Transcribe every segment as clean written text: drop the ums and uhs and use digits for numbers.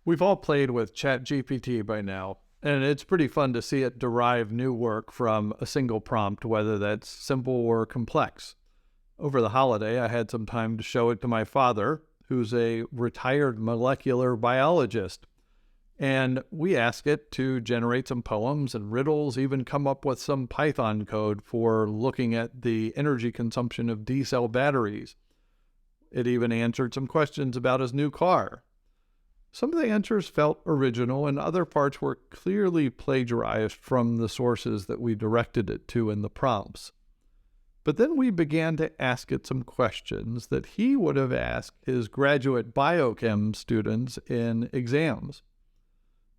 We've all played with ChatGPT by now, and it's pretty fun to see it derive new work from a single prompt, whether that's simple or complex. Over the holiday, I had some time to show it to my father, who's a retired molecular biologist. And we asked it to generate some poems and riddles, even come up with some Python code for looking at the energy consumption of D-cell batteries. It even answered some questions about his new car. Some of the answers felt original, and other parts were clearly plagiarized from the sources that we directed it to in the prompts. But then we began to ask it some questions that he would have asked his graduate bio-chem students in exams.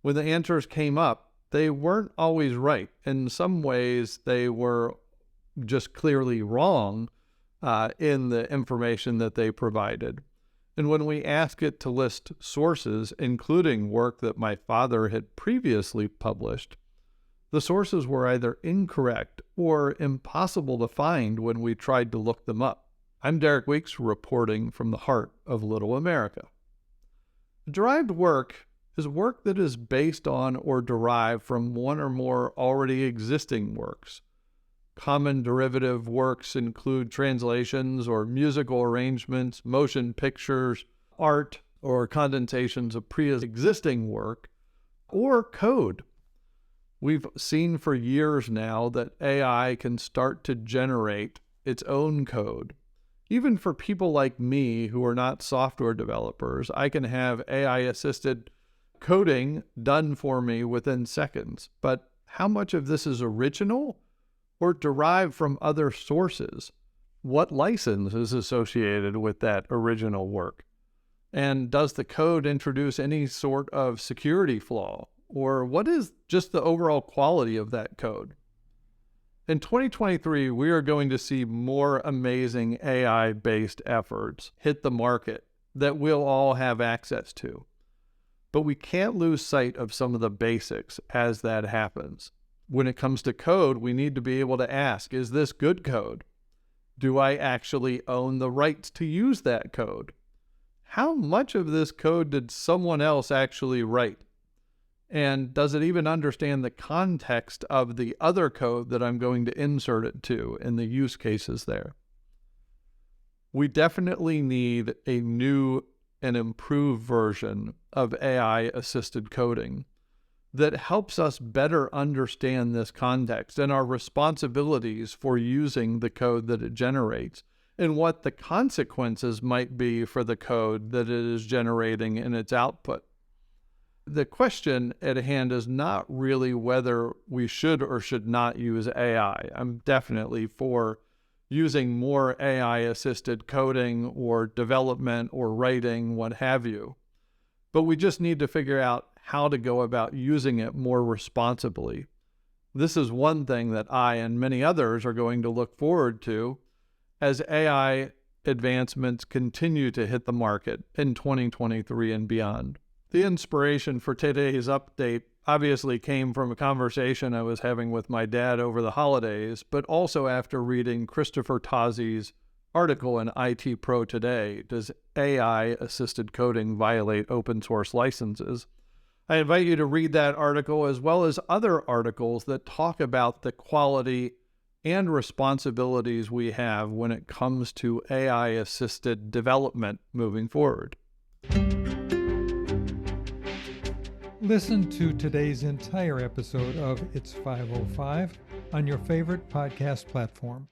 When the answers came up, they weren't always right. In some ways, they were just clearly wrong in the information that they provided. And when we asked it to list sources, including work that my father had previously published, the sources were either incorrect or impossible to find when we tried to look them up. I'm Derek Weeks, reporting from the heart of Little America. Derived work is work that is based on or derived from one or more already existing works. Common derivative works include translations or musical arrangements, motion pictures, art, or condensations of pre-existing work, or code. We've seen for years now that AI can start to generate its own code. Even for people like me who are not software developers, I can have AI-assisted coding done for me within seconds. But how much of this is original or derived from other sources? What license is associated with that original work? And does the code introduce any sort of security flaw? Or what is just the overall quality of that code? In 2023, we are going to see more amazing AI-based efforts hit the market that we'll all have access to. But we can't lose sight of some of the basics as that happens. When it comes to code, we need to be able to ask, is this good code? Do I actually own the rights to use that code? How much of this code did someone else actually write? And does it even understand the context of the other code that I'm going to insert it to in the use cases there? We definitely need a new and improved version of AI-assisted coding that helps us better understand this context and our responsibilities for using the code that it generates and what the consequences might be for the code that it is generating in its output. The question at hand is not really whether we should or should not use AI. I'm definitely for using more AI-assisted coding or development or writing, what have you. But we just need to figure out how to go about using it more responsibly. This is one thing that I and many others are going to look forward to as AI advancements continue to hit the market in 2023 and beyond. The inspiration for today's update obviously came from a conversation I was having with my dad over the holidays, but also after reading Christopher Tozzi's article in IT Pro Today, Does AI-Assisted Coding Violate Open Source Licenses? I invite you to read that article as well as other articles that talk about the quality and responsibilities we have when it comes to AI-assisted development moving forward. Listen to today's entire episode of It's 505 on your favorite podcast platform.